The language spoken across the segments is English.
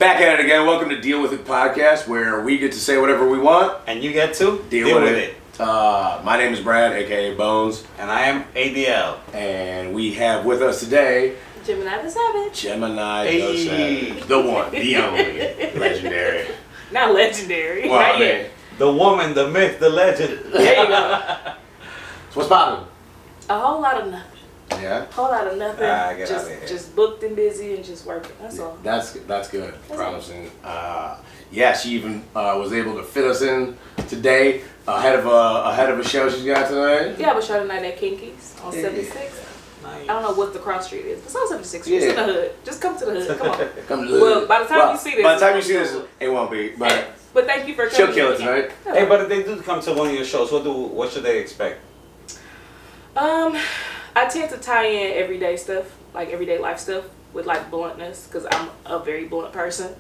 Back at it again. Welcome to Deal With It podcast, where we get to say whatever we want. And you get to deal with it. My name is Brad, aka Bones. And I am ADL. And we have with us today Gemini the Savage. Gemini the Savage. The one, the only. Legendary. Not legendary. Well, not yet. The woman, the myth, the legend. There you go. So what's poppin'? A whole lot of nothing. Yeah? A whole lot of nothing. Get out of here. Just booked and busy and just working. That's all. That's good. Promising. Yeah, she even was able to fit us in today ahead of a show she's got tonight. Yeah, I was showing tonight at Kinky's on 76. Nice. I don't know what the cross street is. It's on 76. It's in the hood. Just come to the hood. Come on. Come to the hood. Well, by the time you see this. By the time you see this, it won't be. But thank you for coming. she'll kill it tonight. Hey, but if they do come to one of your shows, what should they expect? I tend to tie in everyday stuff, like everyday life stuff, with like bluntness, because I'm a very blunt person.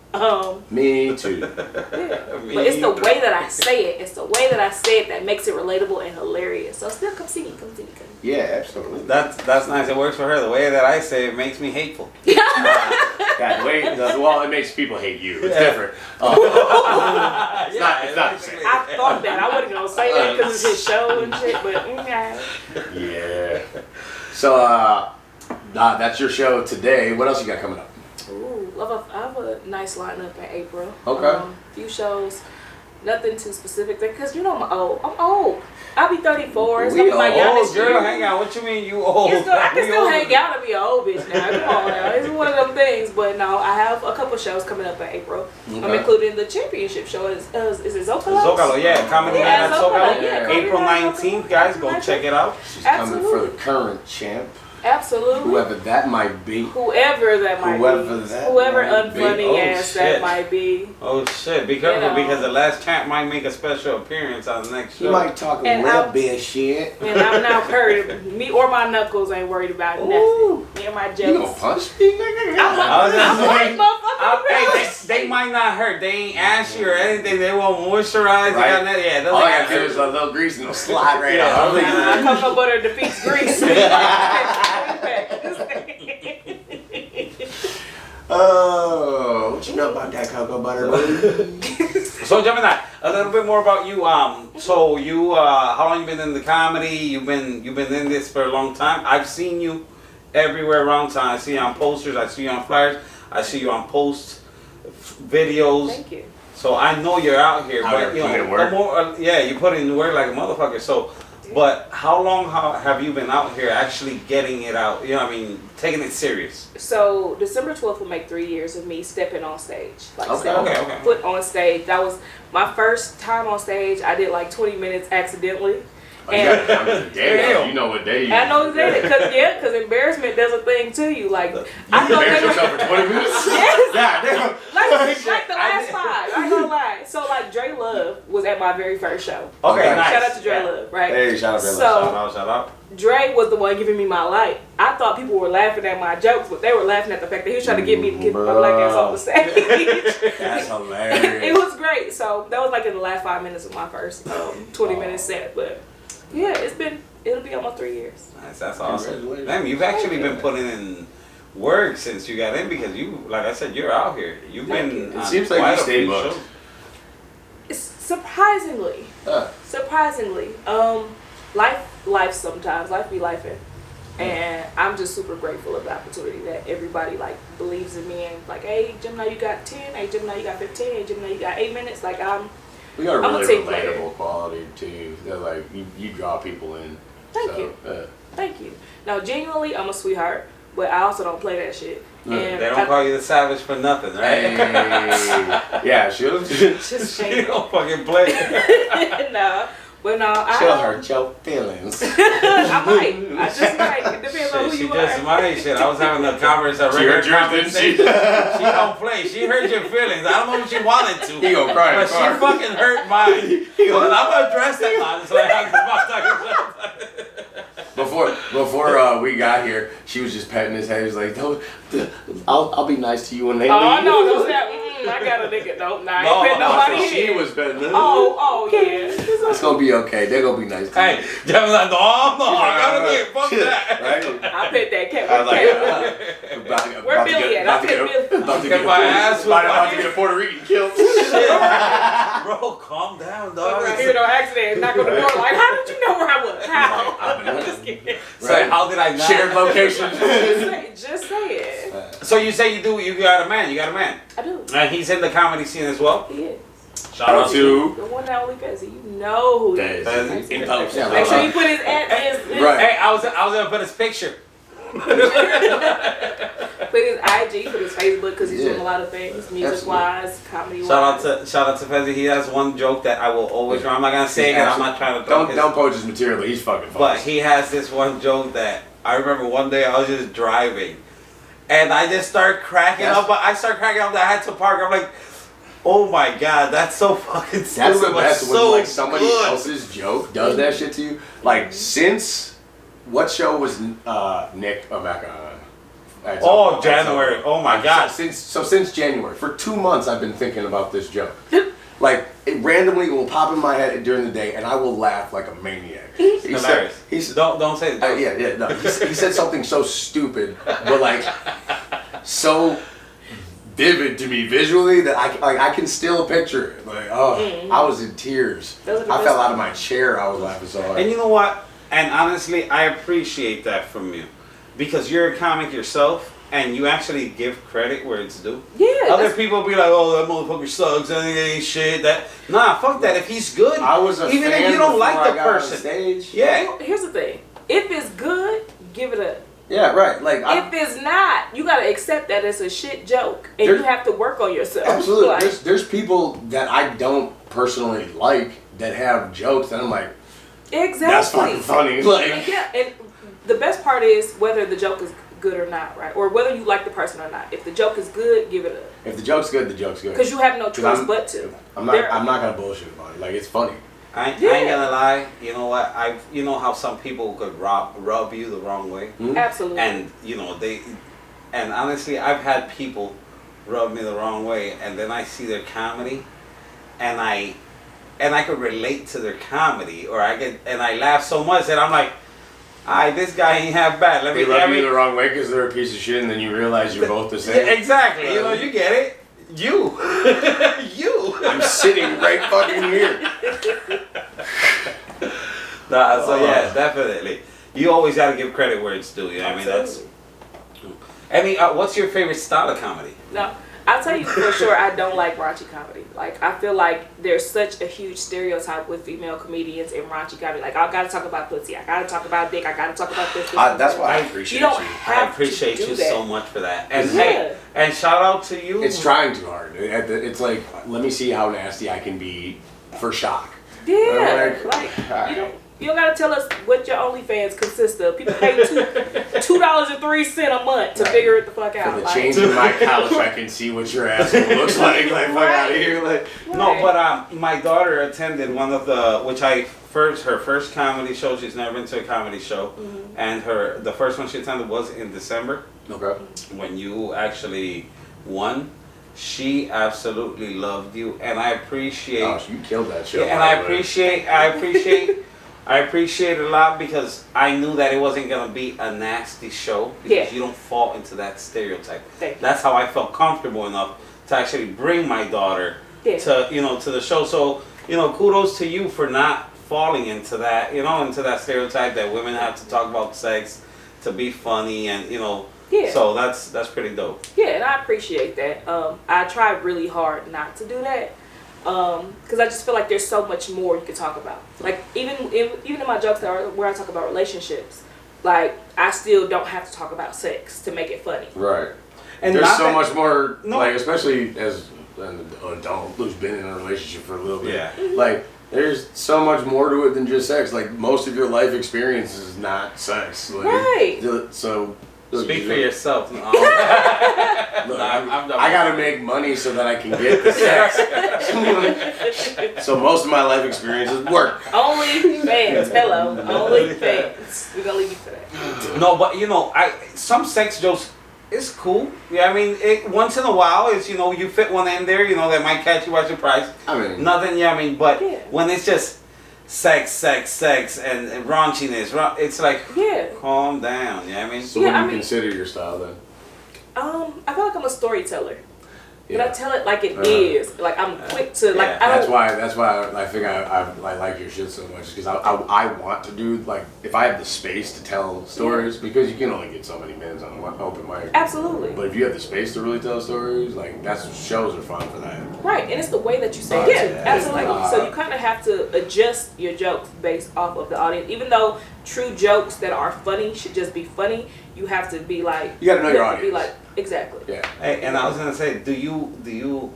Me too. Yeah. But it's the way that I say it. It's the way that I say it that makes it relatable and hilarious. So still come see me. Come see me. Come. Yeah, absolutely. That's nice. It works for her. The way that I say it makes me hateful. God, well, it makes people hate you. It's different. It's not the same. I thought that. I wasn't going to say that because it's his show and shit, but Yeah. So, that's your show today. What else you got coming up? Ooh, I have a nice lineup in April. Okay. Few shows. Nothing too specific because you know I'm old. I'll be 34. It's gonna be my youngest girl, year. hang out. What you mean you old? I can still hang out and be an old bitch now. Come on now. It's one of them things. But no, I have a couple shows coming up in April. Okay. I'm including the championship show. Is it Zocalo? Zocalo, yeah. Comedy Night at Zocalo. Yeah, April 19th, guys. Go check it out. She's coming for the current champ. Absolutely. Whoever that might be. Whoever unfunny ass that might be. Oh shit! Be careful because the last champ might make a special appearance on the next show. He might talk a real bit shit. And I'm not worried. Me or my knuckles ain't worried about nothing. Me and my jellies. You gonna punch me? They might not hurt. They ain't ashy or anything. They won't moisturize. Right. Yeah. All I gotta do is a little grease and it'll slide right out. Cocoa butter defeats grease. Oh, what you know about that cocoa butter? So Gemini, a little bit more about you. So you, how long you been in the comedy? You've been in this for a long time. I've seen you everywhere around town. I see you on posters. I see you on flyers. I see you on posts, videos. Thank you. So I know you're out here, but you know, you put in the work like a motherfucker. So. But how long have you been out here actually getting it out? You know, taking it serious. So December 12th will make 3 years of me stepping on stage. Okay. Foot on stage. That was my first time on stage. I did like 20 minutes accidentally. Damn, you know what day you I know exactly, because embarrassment does a thing to you. Like, I embarrassed yourself for 20 minutes? Yes. Yeah, damn. Like the last 5. I ain't gonna lie. So like Dre Love was at my very first show. Okay, nice. Shout out to Dre Love, right? Hey, shout out Dre Love. Shout out. Dre was the one giving me my light. I thought people were laughing at my jokes, but they were laughing at the fact that he was trying to get me to get my black ass off the stage. That's hilarious. It was great. So that was like in the last 5 minutes of my first 20-minute set, but. Yeah, it'll be almost 3 years. Nice, that's awesome. Damn, you've actually been putting in work since you got in because you, like I said, you're out here. You've been. It seems like you stay booked. It's surprisingly. Life sometimes. Life be lifing. And I'm just super grateful of the opportunity that everybody like believes in me and like, hey, Gemini, you got 10. Hey, Gemini, you got 15. Hey, Gemini, you got 8 minutes. Like We got a really relatable player. quality too. That like you draw people in. Thank you. Thank you. Now, genuinely, I'm a sweetheart, but I also don't play that shit. And they don't call you the savage for nothing, right? Hey. Yeah, she'll just she don't fucking play. No. But no, she'll hurt your feelings. I might. I just might. It depends on who you are. She just might. Shit, I was having a conversation. She heard yours, didn't she? She don't play. She hurt your feelings. I don't know if she wanted to. He gonna cry. But she fucking hurt mine. I'm gonna address that, honestly. Before we got here, she was just petting his head. He was like, I'll be nice to you when they leave. Oh, no, don't say that. I got a nigga. No, I ain't petting nobody here. She was petting him. Oh, yeah. It's gonna be okay. They're gonna be nice to Hey, you. Gemini, no, I gotta Right. get fuck that. Right? I bet that cat. I was like, Where Billy at? I bet Billy. about to Get my ass about to get a Puerto Rican killed. Bro, calm down, I'm dog. right here, no accident. Knock on the door. Like, how did you know where I was? How? I'm just kidding. So how did I not? Shared location. Just say it. So you say you got a man. You got a man. I do. And he's in the comedy scene as well. He is. Shout out to. The one that only Fezzy. You know who he is. That is in post. Make sure you put his his Right. Hey, I was gonna put his picture. put his IG, put his Facebook, because he's doing a lot of things, music wise, comedy wise. Shout out to Fezzi. He has one joke that I will always remember. I'm not gonna say it. I'm not trying to don't poach his material. He's fucking funny. But he has this one joke that I remember one day I was just driving, and I just started cracking up. But I started cracking up that I had to park. I'm like, oh my god, that's so fucking stupid. That's the best when so like somebody good. else's joke does that shit to you. Like since what show was Nick back on? Oh, January. Oh my god. Since January, for 2 months I've been thinking about this joke. Like it randomly will pop in my head during the day, and I will laugh like a maniac. Don't say it. No. He said something so stupid, but like so vivid to me visually that I can still picture it. Like I was in tears. I fell out of my chair. I was laughing so hard. And you know what? And honestly, I appreciate that from you, because you're a comic yourself, and you actually give credit where it's due. Yeah. Other people be like, "Oh, that motherfucker sucks. That ain't shit." Nah, fuck that. If he's good, I was a even fan if you don't before like I the got on person, stage. yeah. Well, here's the thing. If it's good, give it a. Yeah, right. Like if it's not, you gotta accept that it's a shit joke, and you have to work on yourself. Absolutely. Like, There's people that I don't personally like that have jokes that I'm like, exactly. that's fucking funny. Like, yeah, and the best part is whether the joke is good or not, right? Or whether you like the person or not. If the joke is good, give it a. if the joke's good, the joke's good. Because you have no choice but to. I'm not gonna bullshit about it. Like it's funny. I ain't gonna lie. You know what? You know how some people could rub you the wrong way, Absolutely. and you know and honestly, I've had people rub me the wrong way, and then I see their comedy, and I could relate to their comedy, or I laugh so much that I'm like, this guy ain't half bad. They rub you the wrong way because they're a piece of shit, and then you realize you're both the same. Yeah, exactly. You know, you get it. You. I'm sitting right fucking here. So yeah, definitely. You always got to give credit where it's due. You know what I mean? That's. What's your favorite style of comedy? No, I'll tell you for sure. I don't like raunchy comedy. Like I feel like there's such a huge stereotype with female comedians in raunchy comedy. Like I gotta talk about pussy. I gotta talk about dick. I gotta talk about this. That's why I appreciate you. I appreciate you so much for that. And Yeah. hey, and shout out to you. It's trying too hard. It's like, let me see how nasty I can be for shock. Yeah, you don't gotta tell us what your OnlyFans consists of. People pay $2.03 a month to figure it the fuck out. For the change in my couch, I can see what your asshole looks like. Like fuck out of here. Like no, but my daughter attended one of her first comedy show. She's never been to a comedy show, and the first one she attended was in December. Okay. When you actually won. She absolutely loved you, and I appreciate. Oh, you killed that show. Yeah, and I appreciate it a lot, because I knew that it wasn't gonna be a nasty show, because you don't fall into that stereotype. That's how I felt comfortable enough to actually bring my daughter to the show. So kudos to you for not falling into that into that stereotype that women have to talk about sex to be funny, and Yeah. So that's pretty dope. Yeah, and I appreciate that. I try really hard not to do that, because I just feel like there's so much more you could talk about. Like even in my jokes where I talk about relationships, like I still don't have to talk about sex to make it funny. Right. And there's so much more. No. Like especially as an adult who's been in a relationship for a little bit. Yeah. Like there's so much more to it than just sex. Like most of your life experience is not sex. Like, Right. So. Speak for yourself. No. Look, I gotta make money so that I can get the sex. So most of my life experience is work. Only fans. Hello. Only fans. We're gonna leave you for that. No, but some sex jokes is cool. Yeah, I mean, once in a while, it's you fit one in there. That might catch you by surprise. I mean, nothing. Yeah, I mean, but when it's just sex, and raunchiness. It's like, Yeah. calm down. You know what I mean? So what do you consider your style then? I feel like I'm a storyteller. But Yeah. I tell it like it is. Like I'm quick to like. Yeah. I don't. That's why I think I like your shit so much because I want to do like if I have the space to tell stories because you can only get so many minutes on one open mic. Absolutely. But if you have the space to really tell stories, like shows are fun for that. Right, and it's the way that you say it too. Yeah. Absolutely. So you kind of have to adjust your jokes based off of the audience. Even though true jokes that are funny should just be funny, you have to be like. You gotta know your have to audience. Be like exactly. Yeah. Hey, and I was gonna say, do you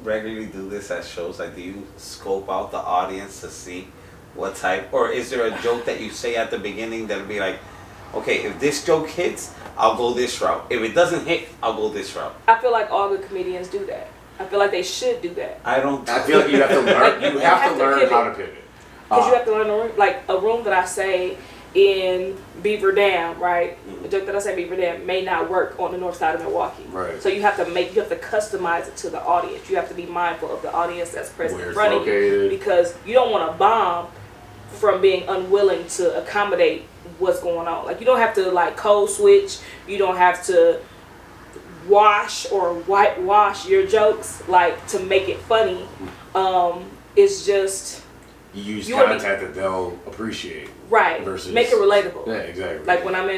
regularly do this at shows? Like, do you scope out the audience to see what type, or is there a joke that you say at the beginning that'll be like, okay, if this joke hits, I'll go this route. If it doesn't hit, I'll go this route. I feel like all good comedians do that. I feel like they should do that. I don't. I feel like you have to learn. Like, you have to learn pivot. how to pivot. Because you have to learn the room. Like a room that I say in Beaver Dam, right? The joke that I say in Beaver Dam may not work on the north side of Milwaukee. Right. So you have to customize it to the audience. You have to be mindful of the audience that's present Where in it's front of you located. because you don't want to bomb from being unwilling to accommodate what's going on. Like you don't have to like code switch. You don't have to wash or whitewash your jokes like to make it funny. It's just You use you wanna content that they'll appreciate. right. Versus- Make it relatable. Yeah, exactly. Like when I'm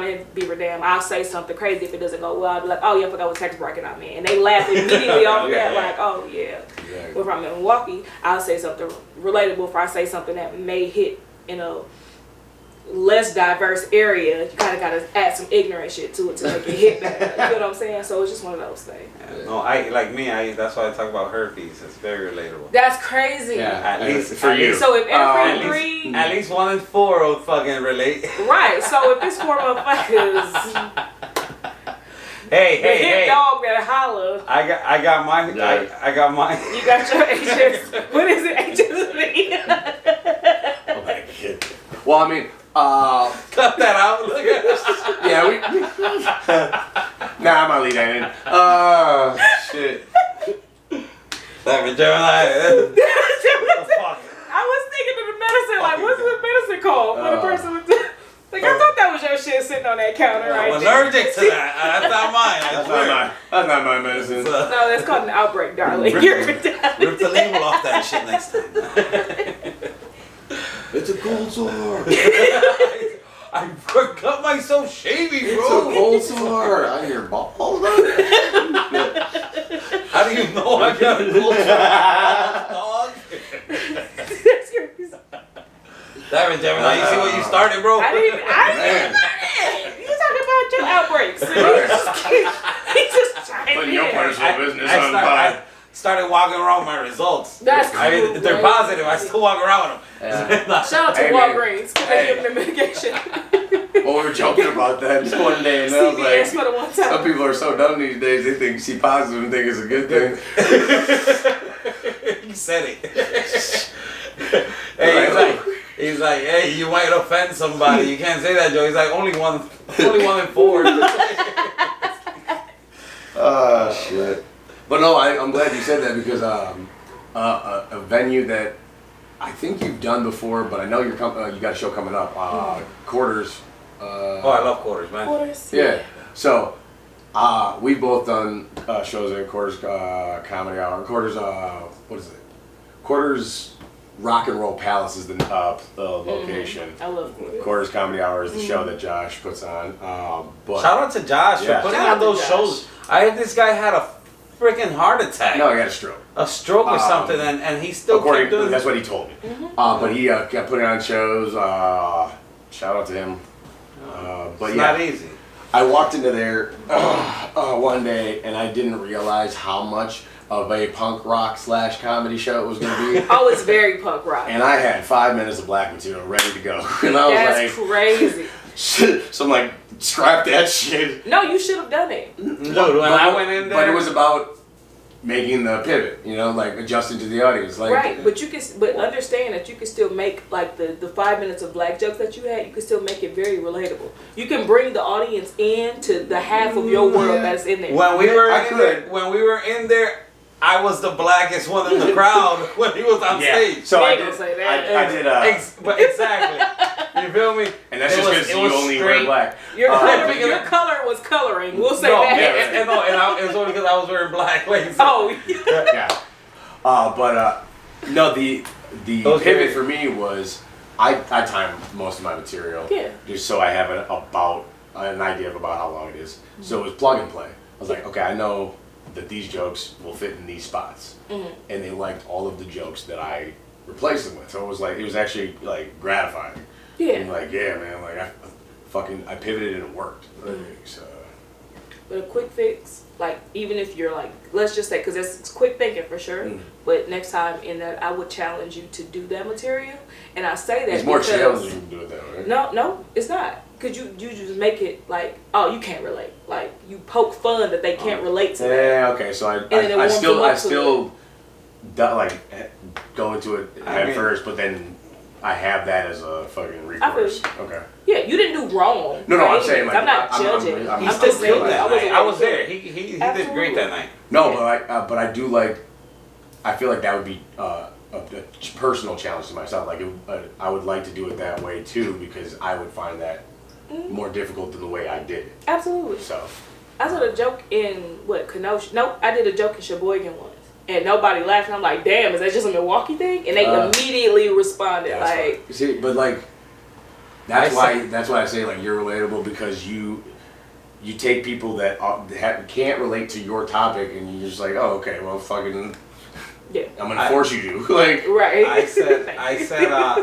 in Beaver Dam, I'll say something crazy if it doesn't go well. I'll be like, oh yeah, I forgot what tax bracket I'm in, and they laugh immediately off Yeah, that. yeah. Like, oh yeah. Exactly. But if I'm in Milwaukee, I'll say something relatable. If I say something that may hit in a less diverse area, you kind of got to add some ignorant shit to it to make it hit better. You know what I'm saying? So it's just one of those things. No, that's why I talk about herpes. It's very relatable. That's crazy. Yeah, At least for you. So if every At three, At least 1 in 4 will fucking relate. right? So if it's 4 motherfuckers. Hey, The hit hey. dog that holler. I got my. Yeah. I got my. You got your HS. What is it? HSV. Oh my God. Well, I mean, Cut that out. Look at this. yeah, nah, I'm gonna leave that in. Shit. That Gemini. What the fuck? I was thinking of the medicine. Like, what's the medicine called? When the person was like, I thought that was your shit sitting on that counter right I'm there. allergic to that. That's not mine. That's not my medicine. No, that's called an outbreak, darling. You're Rip the label off that shit next time. It's a cold sore. I got myself shaving, It's a bro. cold sore on your balls. How do you know I got a cold dog? That's crazy. Damn it, Gemini. You see what you started, bro? I didn't even learn it. You talking about your outbreaks. He just chimed Putting your in. personal business on fire. I started walking around with my results. That's I mean, cool, if they're bro. positive, I still walk around with them. Yeah. Shout out to Hey, man. Walgreens because they Hey. give them the medication. Well, we were joking about that just one day, and I was CVS like, for the one some time. people are so dumb these days, they think C positive and think it's a good thing. You said it. Hey, he's like, hey, you might offend somebody. You can't say that, Joe. He's like, only one in 4. Oh, shit. But no, I'm glad you said that because a venue that I think you've done before, but I know you got a show coming up, Quarters. Oh, I love Quarters, man. Quarters. Yeah. So, we've both done shows at Quarters Comedy Hour. Quarters, what is it? Quarters Rock and Roll Palace is the location. I love Quarters. Quarters Comedy Hour is the show that Josh puts on. But Shout out to Josh Yeah. for putting Shout out on to those Josh. shows. I heard this guy had a freaking heart attack. no, he got a stroke. A stroke or something, and he still kept According, doing that's what he told me. But he kept putting on shows. Shout out to him. But It's yeah, not easy. I walked into there one day and I didn't realize how much of a punk rock / comedy show it was going to be. Oh, it's very punk rock. And I had 5 minutes of black material ready to go. And I was That's like, crazy. shit. So I'm like, scrap that shit. No, you should have done it. Dude, when I went in there, But it was about making the pivot, like adjusting to the audience. Like, Right, but understand that you can still make like the 5 minutes of black jokes that you had. You can still make it very relatable. You can bring the audience in to the half of your world that's in there. when we were I in could. there, I was the blackest one in the crowd when he was on stage. So I They did. gonna say that. I did. But exactly. You feel me? And that's just because you only wear black. Your color was coloring. We'll say No, that. it was only because I was wearing black. Like, so. Oh, Yeah. No, the pivot for me was I timed most of my material. Yeah. Just so I have an idea of about how long it is. Mm-hmm. So it was plug and play. I was like, okay, I know that these jokes will fit in these spots, and they liked all of the jokes that I replaced them with. So it was actually like gratifying. Yeah. And like, yeah, man, like I pivoted and it worked. Like, so. But a quick fix, like even if you're like, let's just say, because it's quick thinking for sure. But next time in that, I would challenge you to do that material, and I say that it's more challenging to do it that way. No, it's not. Cause you just make it like, oh, you can't relate. Like you poke fun that they can't relate to that. Yeah, okay. So I still like go into it head first, but then I have that as a fucking recourse. Okay. Yeah, you didn't do wrong. No, I'm saying like I'm not judging. I'm just saying I was there. He did great that night. No, but I do like. I feel like that would be a personal challenge to myself. Like I would like to do it that way too, because I would find that more difficult than the way I did it. Absolutely. So I saw a joke in Kenosha. Nope, I did a joke in Sheboygan once, and nobody laughed. And I'm like, damn, is that just a Milwaukee thing? And they immediately responded like, you see, but like that's why I say like you're relatable, because you take people that can't relate to your topic, and you're just like, oh, okay, well, fucking. Yeah. I'm gonna force you to like. Right. I said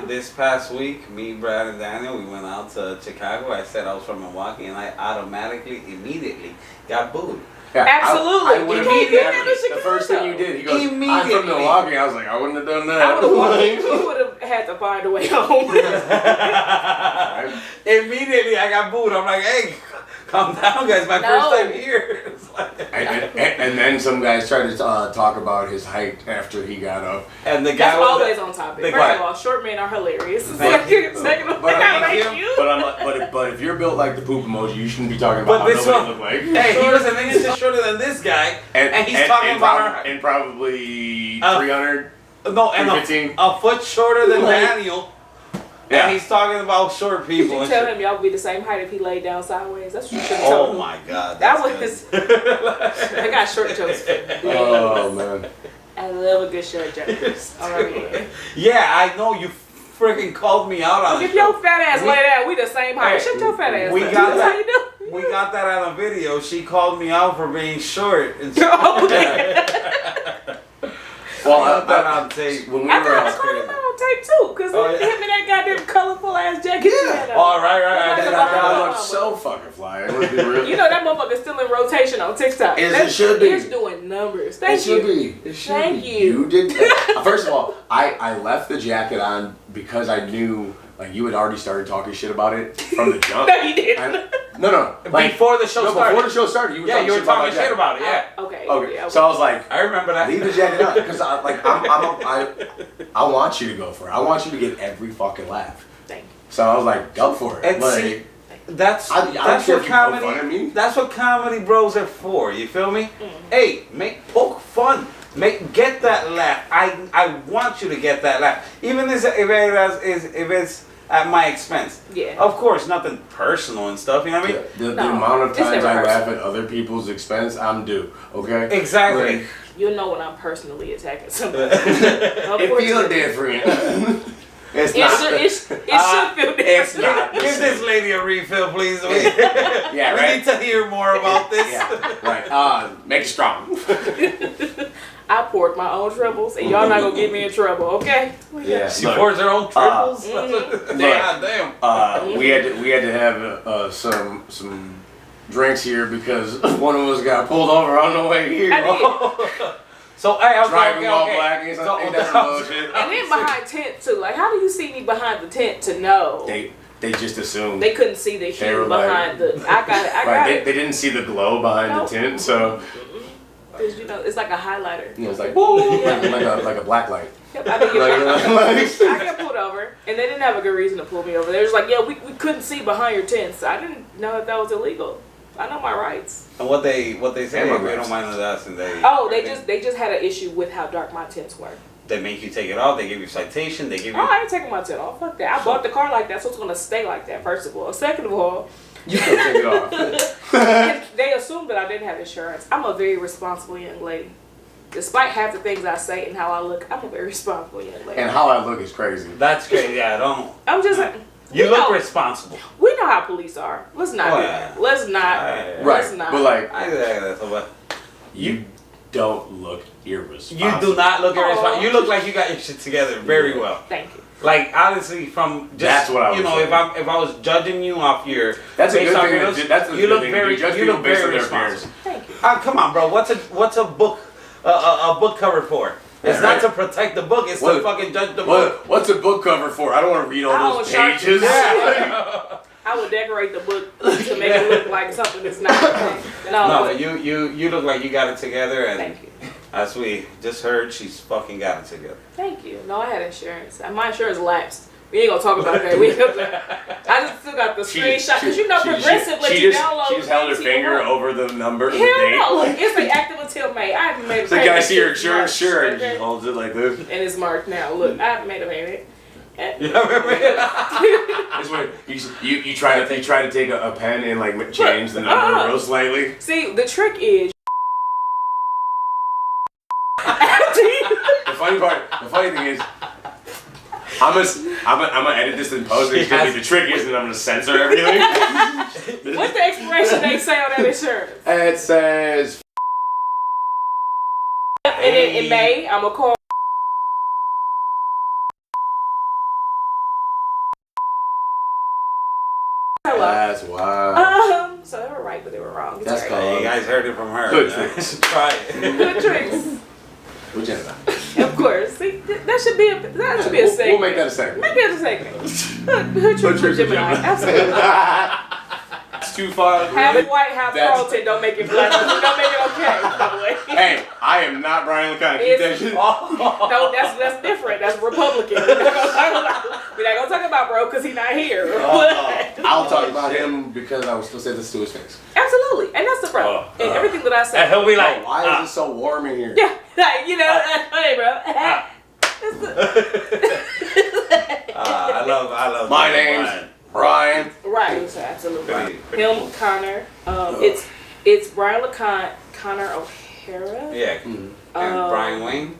this past week, me, Brad, and Daniel, we went out to Chicago. I said I was from Milwaukee, and I immediately got booed. Yeah, Absolutely. I would have the first thing you did. He goes, I'm from Milwaukee. I was like, I wouldn't have done that. I would have had to find a way home. Immediately, I got booed. I'm like, hey, calm down, guys. My first time here. And then some guys tried to talk about his height after he got up. And the guy that's always on topic. First of all, short men are hilarious. Second of all, but if you're built like the poop emoji, you shouldn't be talking about how nobody look like. Hey, he was an inch shorter than this guy, and he's talking about and probably 300. No, and a foot shorter than Daniel. Yeah. And he's talking about short people. You tell him y'all would be the same height if he laid down sideways. That's what you should have told him. Oh my God. That was. I got short jokes. Oh man. I love a good short joke. All right. Yeah, I know you freaking called me out on it. If your fat ass lay down, we the same height. Shut your fat ass. We got that. We got that on a video. She called me out for being short. And well, I got that on tape. When we I were thought I called him out on tape too, because him and that goddamn colorful ass jacket. Yeah. Oh, right. That looked so fucking fly. You know that motherfucker's still in rotation on TikTok. It should be. It's doing numbers. Thank it you. Should be. It should Thank be. you. You did that. First of all, I left the jacket on because I knew like you had already started talking shit about it from the jump. No, you didn't. No. Like, before the show started. Before the show started, you were talking shit about it. Yeah. Okay. Yeah, so I was like, I remember that. Leave the jacket on, because I want you to go for it. I want you to get every fucking laugh. Thank you. So I was like, go for it. And like, see, that's what comedy. That's what comedy bros are for. You feel me? Hey, poke fun. Get that laugh. I want you to get that laugh, even if it's at my expense. Yeah. Of course, nothing personal and stuff. You know what I mean? The amount of times I laugh at other people's expense, I'm due. Okay. Exactly. Like, you'll know when I'm personally attacking somebody. It feels different. It should feel different. It's not. Give this lady a refill, please. We need to hear more about this. Yeah, right. Make it strong. I poured my own troubles, and y'all not gonna get me in trouble, okay? Yeah, she pours her own troubles. Damn. We had to have some drinks here because one of us got pulled over on the way here. So hey, driving all black and that's some bullshit. And then behind tent too. Like, how do you see me behind the tent to know? They just assumed they couldn't see the hue behind the. I got it. They didn't see the glow behind the tent, so. Because it's like a highlighter. Yeah, it's like like a black light. Yep, I get pulled over, and they didn't have a good reason to pull me over. They were just like, yeah, we couldn't see behind your tent, so I didn't know that was illegal. I know my rights. And what they say, And my they rights. don't mind us, and they. Oh, they just had an issue with how dark my tints were. They make you take it off. They give you citation. They give you. Oh, I ain't taking my tint off. Fuck that. I bought the car like that, so it's gonna stay like that. First of all, second of all, You can take it off. they assumed that I didn't have insurance. I'm a very responsible young lady. Despite half the things I say and how I look, I'm a very responsible young lady. And how I look is crazy. That's crazy. Yeah, don't. I'm just. You we look know, responsible. We know how police are. Let's not Oh, do yeah. that. Let's not. Right. Let's Right, not. but like, But you don't look irresponsible. you do not look irresponsible. Aw. You look like you got your shit together very well. Thank you. Like honestly, from just That's what I was you know, saying. if I was judging you off your That's a based good off thing. your looks, That's a you good look thing. very judge you people look based on very their appearance. responsible. Thank you. Come on, bro. What's a book a book cover for? It's not to protect the book. It's to fucking judge the book. What's a book cover for? I don't want to read I all don't those shark pages. Yeah. I would decorate the book to make it look like something that's not. No, No, but but you look like you got it together, and thank you. as we just heard, she's fucking got it together. Thank you. No, I had insurance. My insurance lapsed. We ain't gonna talk about that. We I just still got the screenshot because you know Progressive let you download. She just held her things finger you want. over the number. Hell the date. no! Look, it's like active until May. I haven't made a So payment. can I see your since insurance? March, Sure. And okay? she holds it like this. And it's March now. Look, I haven't made a payment. You know what I mean? This way, you try to take a pen and like change the number real slightly. See, the trick is. The funny thing is, I'm gonna edit this and post it. It's gonna be the trick is, and I'm gonna censor everything. What's the expiration date say on that insurance? It says. And then in May, I'm gonna call. Hello. That's wild. So they were right, but they were wrong. It's That's right. called- Hey, you guys heard it from her. Good man. tricks. Try it. Good tricks. Which Gemini? Of course. See, that should be a segment. We'll make that a segment. Make that a segment. Hood tricks with tricks with Gemini. Gemini. Absolutely. It's too far. Half white, half That's- Carlton. Don't make it black. Don't make it okay. By the way. Hey, I am not Brian LeConte. Keep that shit. No, that's different. That's Republican. We're not gonna talk about bro because he's not here. I'll talk about him because I will still say this to his face. Absolutely, and that's the problem. And everything that I say. And he'll be like, Why is it so warm in here? Yeah, like you know, hey, bro. I love. My Brian. name's Brian. Right, so absolutely. Pretty Him, cool. Connor. It's Brian LeConte, Connor O'Hara. Yeah. And Brian Wayne.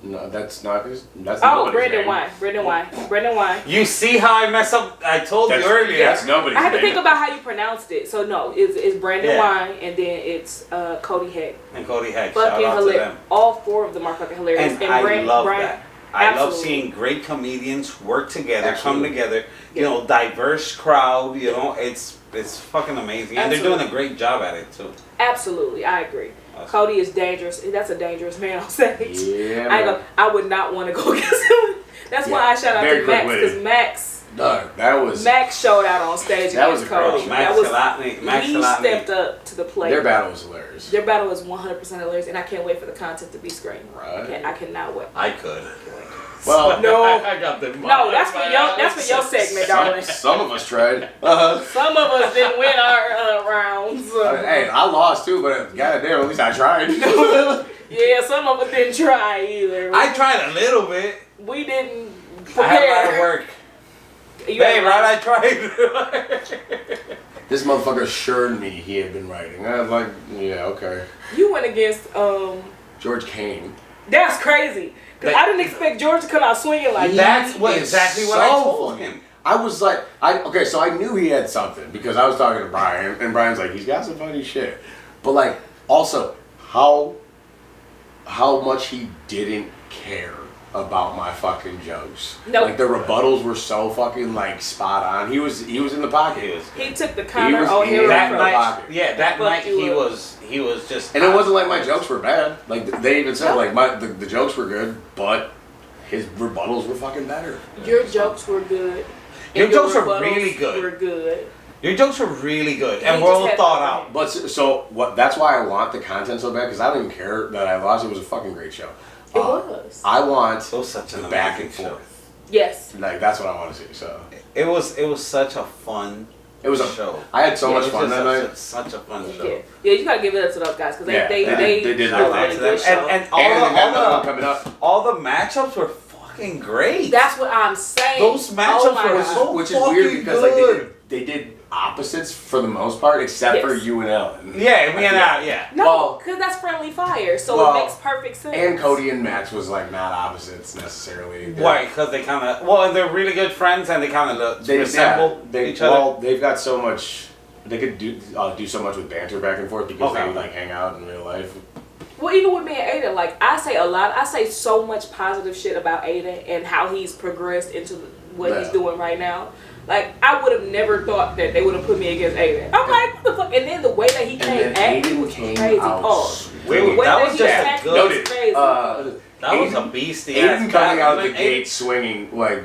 No, that's not his. That's Oh, nobody's Brandon name. Wine. Brandon Wine. You see how I mess up? I told you earlier. That's nobody's I had to name. think about how you pronounced it. So no, it's Brandon Yeah. Wine, and then it's Cody Heck. And Cody Heck. Shout Fucking out to hilarious. them. All four of them are fucking hilarious. And I love Brian, that. I love absolutely. seeing great comedians work together, Absolutely. come together. You know, diverse crowd. You know, it's fucking amazing, and they're doing a great job at it too. Absolutely, I agree. Awesome. Cody is dangerous. That's a dangerous man on stage. Yeah, man. I would not want to go against him. That's why I shout out very to Max quick-witted. because Max Max showed out on stage That was against a great Cody. show. Max That was Galatny. Max he Galatny. stepped up to the plate. Their battle was hilarious. Their battle is 100% hilarious, and I can't wait for the content to be screened. Right. I cannot wait. I could. Well, No. I got the. No, that's for your segment, darling. some of us tried. Some of us didn't win our rounds. Hey, I lost too, but goddamn, at least I tried. Yeah, some of us didn't try either. I tried a little bit. We didn't I had a lot of prepare. work. You Hey, had- right? I tried. This motherfucker assured me he had been writing. I was like, yeah, okay. You went against George Kane. That's crazy. Cause I didn't expect George to come out swinging like that. That's what It's exactly what I so told funny. him. I was like, okay, so I knew he had something because I was talking to Brian, and Brian's like, he's got some funny shit. But like, also, how much he didn't care about my fucking jokes. Nope. Like the rebuttals were so fucking like spot on. He was in the pocket. He took the Connor was- O'Hara That From approach. night, pocket. yeah, that Fuck night you he was just. And it wasn't like my jokes were bad. Like they even said like the jokes were good, but his rebuttals were fucking better. Your jokes were good. Your and jokes were rebuttals really good. Were good. Your jokes were really good and He well just had thought nothing. out. But so what? That's why I want the content so bad because I don't even care that I lost. It was a fucking great show. It was. I want It was such an back and amazing show. forth. Yes. Like that's what I want to see. So It was such a fun It was a show. I had so much fun that night. Such a fun show. Yeah, you gotta give it up to those guys because they did a really good show. And all the matchups were fucking great. That's what I'm saying. Those matchups were so which is weird because like they did opposites for the most part, except for you and Ellen. Yeah, me and Al, yeah. No, because that's friendly fire, so it makes perfect sense. And Cody and Max was like not opposites necessarily. Why? Because they kind of and they're really good friends, and they kind of resemble each other. Well, they've got so much. They could do so much with banter back and forth because they like hang out in real life. Well, even with me and Aiden, like I say so much positive shit about Aiden and how he's progressed into what he's doing right now. Like, I would have never thought that they would have put me against Aiden. I'm like, what the fuck? And then the way that he came at me was crazy. That was just a good. Crazy. That was a beastie. Aiden coming out the gate swinging, like,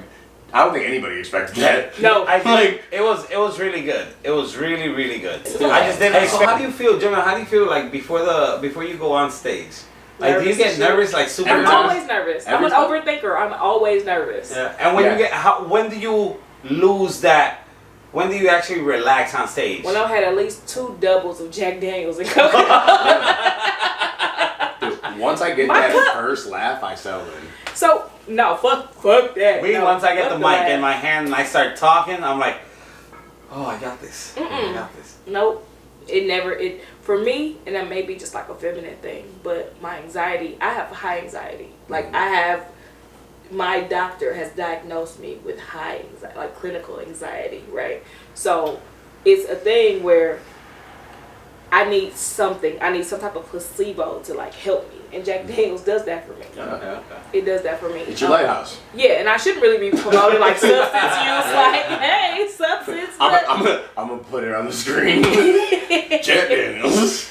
I don't think anybody expected that. No. It was really good. It was really, really good. I just didn't expect. So how do you feel, Gemini? How do you feel like before you go on stage? Like, do you get nervous, like super nervous? I'm always nervous. I'm an overthinker. I'm always nervous. Yeah. And when do you lose that? When do you actually relax on stage? When I've had at least 2 doubles of Jack Daniels and coconut. Dude, once I get that first laugh, I settle in. So no, fuck that. Once I get the mic in my hand and I start talking, I'm like, oh, I got this. I got this. Nope. For me, and that may be just like a feminine thing, but my anxiety, I have high anxiety. Like my doctor has diagnosed me with high anxiety, like clinical anxiety, right? So it's a thing where I need some type of placebo to like help me. And Jack Daniels does that for me. Okay. It does that for me. It's your lighthouse. Yeah, and I shouldn't really be promoting like substance use. Like, hey, substance. I'm gonna put it on the screen. Jack Daniels.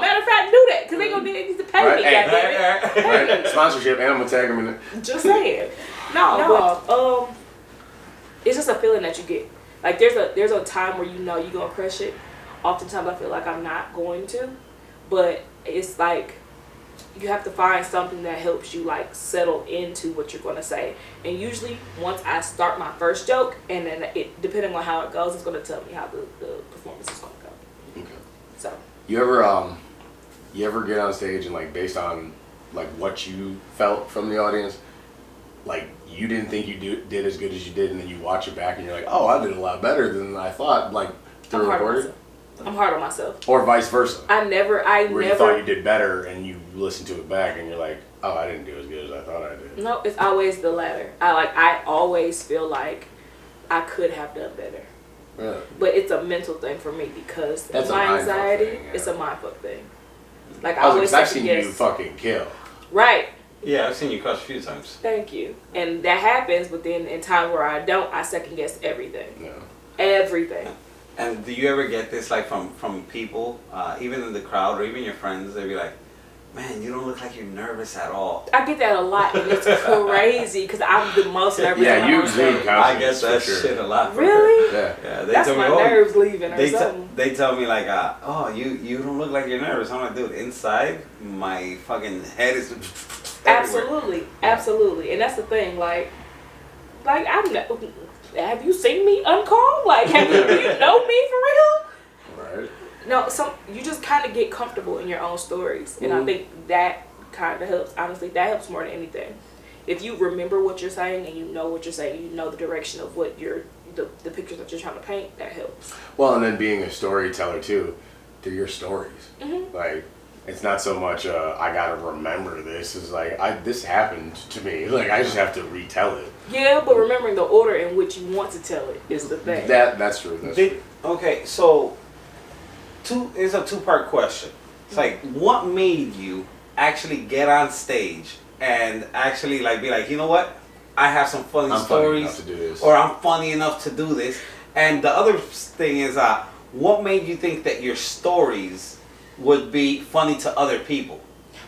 Matter of fact, do that because they gonna need to pay me. Right. Sponsorship, and I'm gonna tag them in it. Just saying. But it's just a feeling that you get. Like there's a time where you know you're gonna crush it. Oftentimes I feel like I'm not going to, but it's like you have to find something that helps you like settle into what you're gonna say. And usually once I start my first joke, and then depending on how it goes, it's gonna tell me how the performance is gonna go. Okay. So. You ever get on stage and like based on like what you felt from the audience, like you didn't think you did as good as you did, and then you watch it back and you're like, oh, I did a lot better than I thought. Like through recording. I'm hard on myself. Or vice versa. I never. You thought you did better, and you listen to it back, and you're like, oh, I didn't do as good as I thought I did. No, it's always the latter. I always feel like I could have done better. Really? But it's a mental thing for me because that's my anxiety. It's a mindfuck thing. Like I've seen you fucking kill. Right. Yeah, I've seen you crush a few times. Thank you. And that happens, but then in times where I don't, I second guess everything. Yeah. Everything. And do you ever get this like from people, even in the crowd or even your friends? They be like, "Man, you don't look like you're nervous at all." I get that a lot, and it's crazy because I'm the most nervous. Yeah, you exude confidence. I guess that shit a lot. Really? Yeah. They that's tell my me, nerves leaving or something. They tell me like, "Oh, you don't look like you're nervous." I'm like, dude, inside my fucking head is absolutely, absolutely, and that's the thing. Like I'm not. Have you seen me uncalm? Like, do you know me for real? Right. No, you just kind of get comfortable in your own stories, and I think that kind of helps. Honestly, that helps more than anything. If you remember what you're saying and you know what you're saying, you know the direction of what the pictures that you're trying to paint. That helps. Well, and then being a storyteller too, they're your stories. Mm-hmm. Like, it's not so much I gotta remember this. It's like this happened to me. Like I just have to retell it. Yeah, but remembering the order in which you want to tell it is the thing. That's true. True. Okay, so it's a 2-part question. It's like, what made you actually get on stage and actually like be like, you know what? I have some funny stories, enough to do this. Or I'm funny enough to do this. And the other thing is, what made you think that your stories would be funny to other people?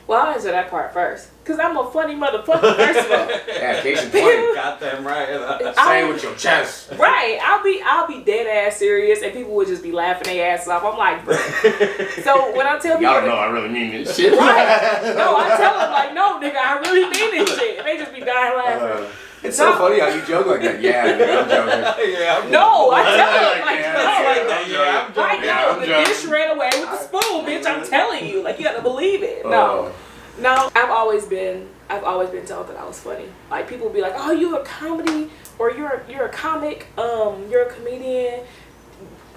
Well, I'll answer that part first. Because I'm a funny motherfucker, first of all. Yeah, case in point. Got them right. Say it with your chest. Right. I'll be dead ass serious and people would just be laughing their ass off. I'm like, bro. So when I tell people... Y'all know I really mean this shit. Right. No, I tell them like, no, nigga, I really mean this shit. And they just be dying laughing. It's so funny how you joke like that. Yeah, dude, I'm joking. No, I tell him like, Yeah, no, yeah, like, I'm joking. I know Yeah, I'm the joking. dish ran away with the spoon, bitch. I'm telling you, like you gotta believe it. No, no. I've always been told that I was funny. Like people be like, oh, you're a comedy, or you're a comic, you're a comedian.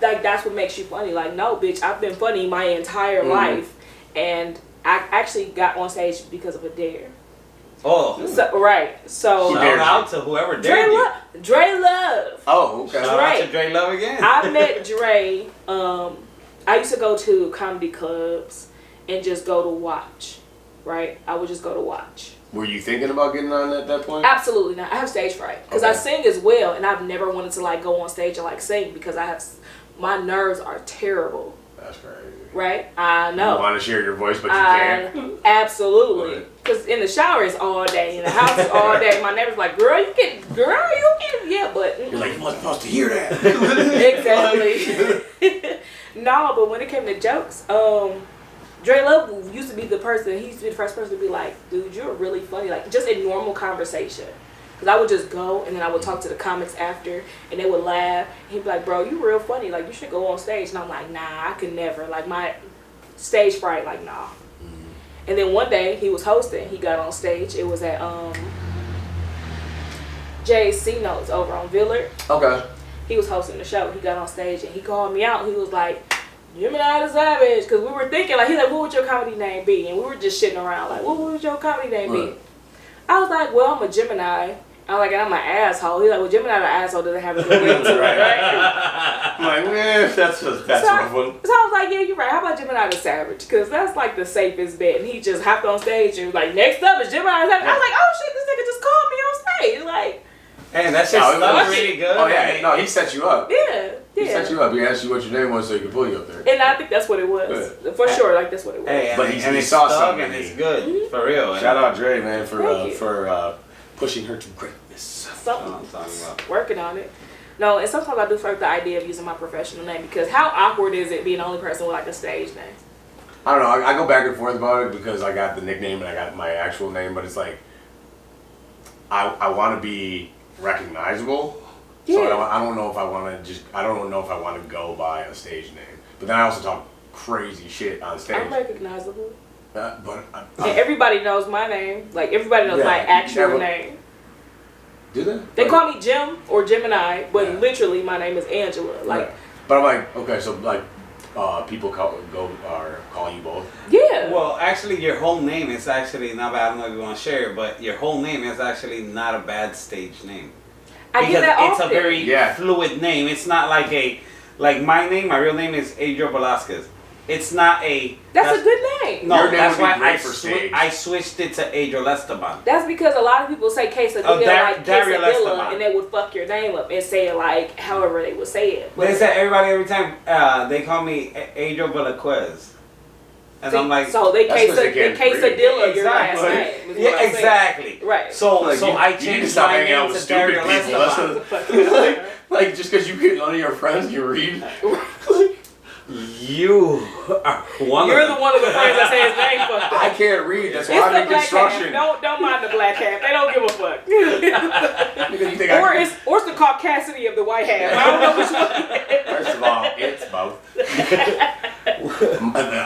Like that's what makes you funny. Like no, bitch, I've been funny my entire life, and I actually got on stage because of a dare. Oh, So, right. So shout out to whoever dared you. Dre Love. Oh, okay. Shout out to Dre Love again. I met Dre. I used to go to comedy clubs and just go to watch. Right? I would just go to watch. Were you thinking about getting on at that point? Absolutely not. I have stage fright because I sing as well, and I've never wanted to like go on stage and like sing because my nerves are terrible. That's crazy. Right? I know. You want to share your voice, but you can't. Absolutely. Because in the shower is all day, in the house is all day. My neighbor's like, girl, you can, yeah, but You're like, you wasn't supposed to hear that. exactly. No, but when it came to jokes, Dre Love used to be the person. He used to be the first person to be like, dude, you're really funny. Like just in normal conversation. Because I would just go and then I would talk to the comics after and they would laugh. And he'd be like, bro, you real funny. Like, you should go on stage. And I'm like, nah, I could never. Like, my stage fright, like, nah. And then one day he was hosting. He got on stage. It was at Jay's C Notes over on Villard. Okay. He was hosting the show. He got on stage and he called me out. He was like, Gemini the Savage. Because we were thinking, like, he's like, what would your comedy name be? And we were just shitting around. Like, what would your comedy name be? I was like, well, I'm a Gemini. I'm like, I'm an asshole. He's like, well, Gemini the asshole doesn't have a good ring to it, right? I'm like, man, that's a rough one. So I was like, yeah, you're right. How about Gemini the Savage? Because that's like the safest bet. And he just hopped on stage and was like, next up is Gemini the Savage. I was like, oh shit, this nigga just called me on stage. Like, hey, that shit stuck really good. Oh yeah, no, he set you up. yeah. He set you up. He asked you what your name was so he could pull you up there. And I think that's what it was. For sure, like that's what it was. Hey, But and he it's saw stuck something and in it's you. good. For real. Shout out Dre, man, Thank you. for pushing her to greatness. Something. I'm talking about. Working on it. No, and sometimes I do flirt the idea of using my professional name because how awkward is it being the only person with like a stage name? I don't know. I go back and forth about it because I got the nickname and I got my actual name, but it's like I want to be recognizable. So I don't know if I want to go by a stage name. But then I also talk crazy shit on stage. I'm recognizable. And everybody knows my name. Like everybody knows my actual name. Do they? They call me Jim or Gemini, but literally my name is Angela. Like, but I'm like, okay, so like people call you both. Yeah. Well, actually, your whole name is actually not bad. I don't know if you want to share it, but your whole name is actually not a bad stage name. I get that it's often. a very fluid name. It's not like my name. My real name is Adriel Velasquez. It's not a. That's a good name. No, your name that's would be why great for stage. I switched it to Adriel Esteban. That's because a lot of people say quesadilla like Daryl quesadilla, Esteban. and they would fuck your name up and say it like however they would say it. But They say every time they call me Adriel Velasquez. And see, I'm like, so they that's 'cause they can't quesadilla your last Exactly. name. is what yeah, I'm saying. exactly. Right. So Like, I you need to changed stop my hanging out name with to stupid Daryl people. That's Esteban. like just because you get none of your friends can read. You are one. You're of the them. one of the friends that say his name fucked up. I can't read. That's why It's I'm the in black construction. hat. Don't mind the black hat. They don't give a fuck. Because you think or it's the caucasity of the white hat. I don't know which one. First of all, it's both.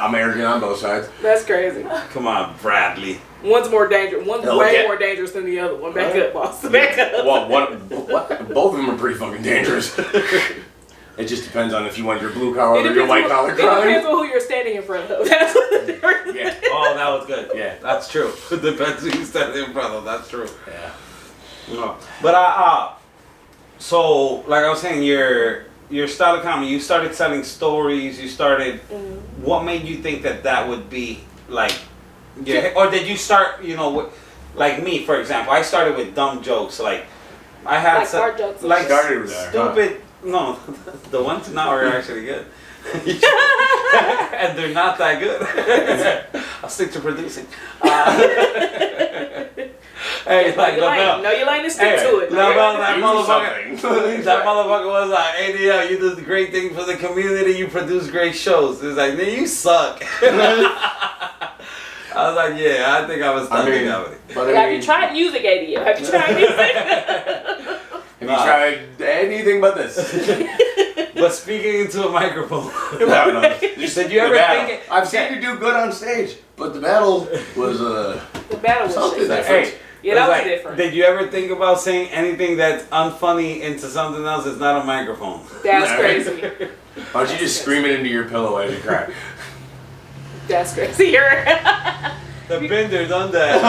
I'm arrogant on both sides. That's crazy. Come on, Bradley. One's more dangerous. One's way Okay. more dangerous than the other one. Back up, boss. Back up. Well, both of them are pretty fucking dangerous. It just depends on if you want your blue collar or your white collar It depends crime. on who you're standing in front of. That's what the difference Yeah. is. Oh, that was good. Yeah. That's true. Depends who you stand in front of. That's true. Yeah. No. But so like I was saying, your style of comedy, you started telling stories. You started. What made you think that would be like? Yeah. Or did you start? Like me, for example, I started with dumb jokes. Like I had Like fart jokes. like Started with that, stupid. No, the ones now are actually good. And they're not that good. I'll stick to producing. Hey, like LaBelle. No, you lane and stick to it. LaBelle, that Do motherfucker. something. That motherfucker was like, hey, you do the great thing for the community. You produce great shows. It's like, man, you suck. I was like, yeah, I think I was studying comedy. But Have you tried music ADM? Have you tried music? Have you tried anything but this? But speaking into a microphone. Did you ever think I've seen you do good on stage, but the battle was the battle was something shit. different. Hey, Yeah, that was like, different. Did you ever think about saying anything that's unfunny into something else that's not a microphone? That's crazy. Why don't you just scream it into your pillow as you cry? That's crazy. You're The bender done that.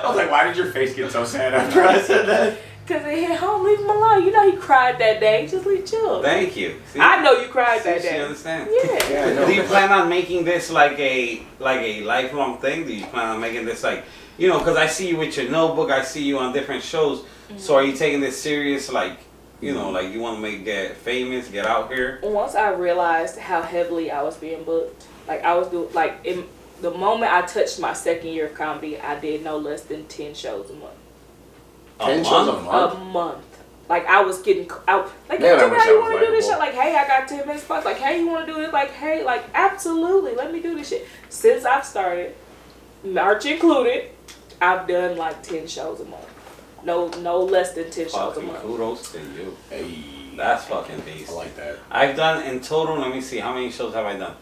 I was like, why did your face get so sad after I said that? Because he hit home, leave him alone. You know he cried that day. Just leave chill. Thank you. See? I know you cried that She day. understands. Yeah. I know. Do you plan on making this like a lifelong thing? Do you plan on making this like, you know, because I see you with your notebook, I see you on different shows. Mm-hmm. So are you taking this serious, like, you know, like you want to get famous, get out here? Once I realized how heavily I was being booked, like I was doing, like in the moment I touched my second year of comedy, I did no less than 10 shows a month. 10 shows a month? A month. Like I was getting out. Like, Man, hey, I wish you I want was to do this shit? likable. Like, hey, I got 10 minutes spots. Like, hey, you want to do this? Like, hey, like, absolutely, let me do this shit. Since I've started, March included, I've done like 10 shows a month. No less than 10 shows a Fucking month. kudos to you. Hey, That's fucking beast. I like that. I've done in total, let me see, how many shows have I done?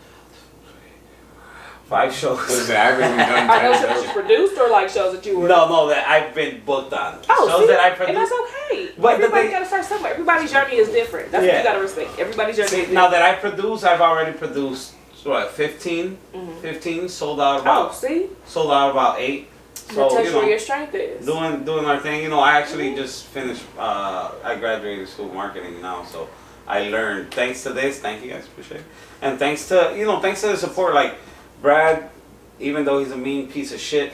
5 shows. Listen, I haven't even done Are those 10 shows that shows. you produced or like shows that you were? No, that I've been booked on. Oh, shows see? that I And produced. that's okay. But the Everybody thing- got to start somewhere. Everybody's journey is different. That's what Yeah. you got to respect. Everybody's journey is See, different. now that I produce, I've already produced, what, 15? 15, sold out Oh, about, see? sold out about 8. So, So, touch you where know, your strength is. doing our thing. You know, I actually just finished, I graduated school of marketing now, so I learned, thanks to this, thank you guys, appreciate it. And thanks to, you know, thanks to the support, like, Brad, even though he's a mean piece of shit,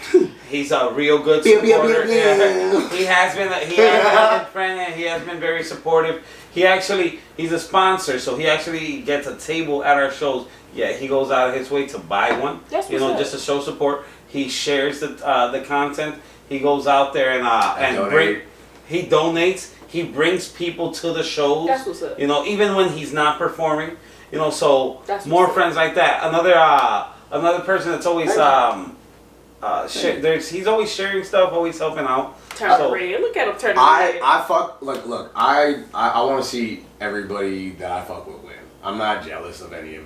he's a real good supporter. Yeah. He has been a good friend and he has been very supportive. He's a sponsor, so he actually gets a table at our shows. Yeah, he goes out of his way to buy one. That's you know, what's up. just to show support. He shares the content. He goes out there and donate. he donates. He brings people to the shows. That's what's up. You know, even when he's not performing. You know, so That's more what's up. friends like that. Another person that's always he's always sharing stuff, always helping out. Turn So- red. Look at him turning red. I fuck, look, I want to see everybody that I fuck with win. I'm not jealous of any.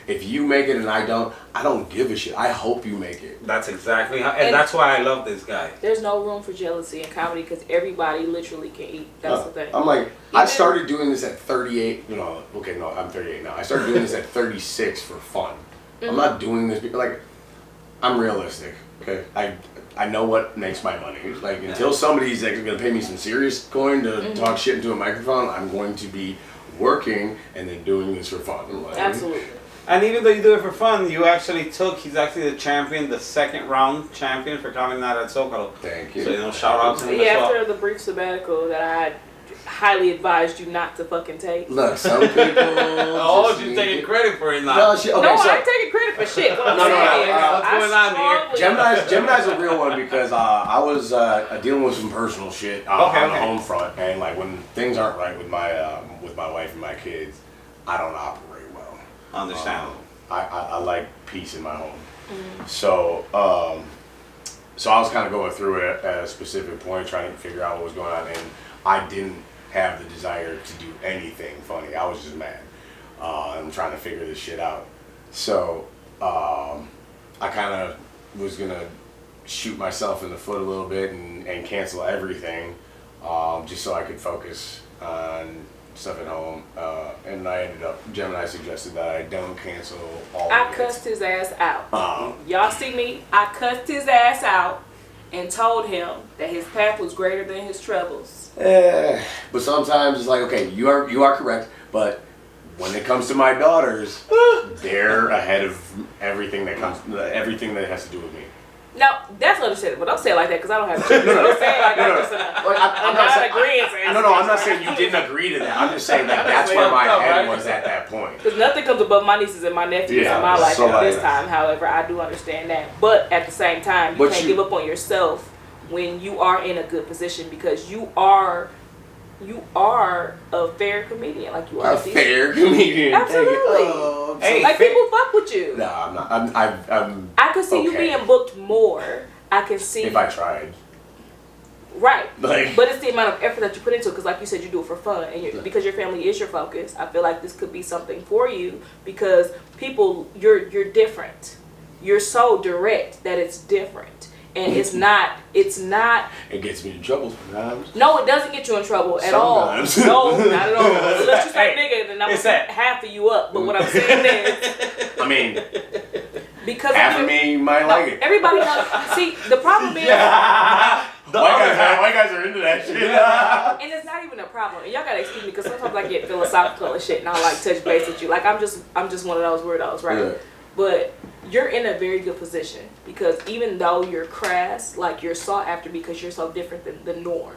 If you make it and I don't give a shit. I hope you make it. That's exactly how, and And- that's why I love this guy. There's no room for jealousy in comedy because everybody literally can eat. That's the thing. I'm like, I Even- started doing this at 38. I'm 38 now. I started doing this at 36 for fun. I'm not doing this because, like, I'm realistic. Okay, I know what makes my money. Like, until somebody's like gonna pay me some serious coin to talk shit into a microphone, I'm going to be working and then doing this for fun. I'm like, Absolutely. And even though you do it for fun, he's actually the champion, the second round champion for Comedy Night at Zocalo. Thank you. So, you know, shout out to him Yeah, as well. after the brief sabbatical that I highly advised you not to fucking take. Look, some people. Oh, just she's need taking it. credit for it now. No, okay, No, so I ain't taking credit for shit. What I'm No, saying is, what's I going on here? strongly- Gemini's a real one because I was dealing with some personal shit on the home front, and like when things aren't right with my wife and my kids, I don't operate well. Understandable. I like peace in my home. So so I was kind of going through it at a specific point, trying to figure out what was going on, and I didn't have the desire to do anything funny. I was just mad. I'm trying to figure this shit out. So I kind of was gonna shoot myself in the foot a little bit and cancel everything, just so I could focus on stuff at home. And I ended up, Gemini suggested that I don't cancel all I of it. cussed his ass out. Y'all see me? I cussed his ass out and told him that his path was greater than his troubles. But sometimes it's like, okay, you are correct, but when it comes to my daughters, they're ahead of everything that has to do with me. No, that's understandable. Don't say it like that because I don't have children. Don't say it like that. Just Like, I'm not saying, I'm not saying you didn't agree to that. I'm just saying like that's where my head was at that point. Because nothing comes above my nieces and my nephews Yeah, in my life so at this like- time. However, I do understand that. But at the same time, you But can't you- give up on yourself when you are in a good position because you are you are a fair comedian. Like you are A fair comedian. Absolutely. Oh, Hey, like people fuck with you. no, I'm not. I'm I could see you okay. being booked more. I can see. If I tried. Right. Like, But it's the amount of effort that you put into it, because like you said, you do it for fun, and because your family is your focus. I feel like this could be something for you, because people, you're different. You're so direct that it's different, and it's not. it gets me in trouble sometimes. No, it doesn't get you in trouble at Sometimes. all. No, not at all. Unless you say Hey, nigga, then I'm it's gonna that- put half of you up. But what I'm saying is, I mean, because half of me might like it. everybody knows. See, the problem is. White guys are into that shit. And it's not even a problem. And y'all gotta excuse me, because sometimes I get philosophical and shit, and I like touch base with you. Like I'm just one of those weirdos, right? Yeah. But you're in a very good position, because even though you're crass, like you're sought after because you're so different than the norm,